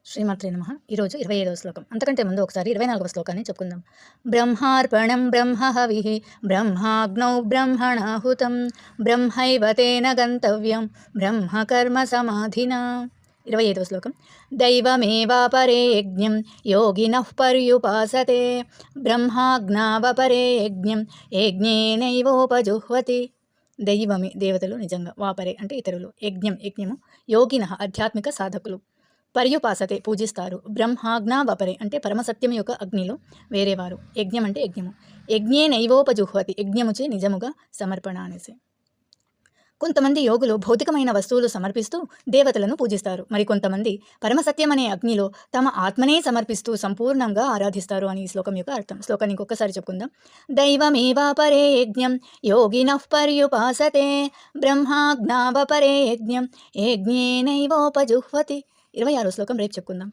శ్రీమాత్రే నమః. ఈరోజు 27వ శ్లోకం. అంతకంటే ముందు ఒకసారి 24వ శ్లోకాన్ని చెప్పుకుందాం. బ్రహ్మార్పణం బ్రహ్మహవిః బ్రహ్మాగ్నౌ బ్రహ్మణాహుతం బ్రహ్మైవ తేన గంతవ్యం బ్రహ్మకర్మ సమాధినా. 25వ శ్లోకం. దైవమేవాపరే యజ్ఞం యోగినః పర్యుపాసతే బ్రహ్మాజ్ఞావపరే యజ్ఞం యజ్ఞేనైవోపజుహ్వతి. దైవమే దేవతలు నిజంగా, వాపరే అంటే ఇతరులు, యజ్ఞము యోగినః ఆధ్యాత్మిక సాధకులు, పర్యుపాసతే పూజిస్తారు, బ్రహ్మాజ్ఞా వపరే అంటే పరమసత్యం యొక్క అగ్నిలో వేరేవారు, యజ్ఞం అంటే యజ్ఞము, యజ్ఞే నైవోపజుహ్వతి యజ్ఞముచే నిజముగా సమర్పణ అనేసి. కొంతమంది యోగులు భౌతికమైన వస్తువులు సమర్పిస్తూ దేవతలను పూజిస్తారు, మరి కొంతమంది పరమసత్యం అనే అగ్నిలో తమ ఆత్మనే సమర్పిస్తూ సంపూర్ణంగా ఆరాధిస్తారు అని ఈ శ్లోకం యొక్క అర్థం. శ్లోకాన్ని ఇంకొకసారి చెప్పుకుందాం. దైవమేవాపరే యజ్ఞం యోగినః పర్యుపాసతే బ్రహ్మాజ్ఞావపరే యజ్ఞం యజ్ఞేనైవోపజుహ్వతి. 26వ శ్లోకం రేపు చెప్పుకుందాం.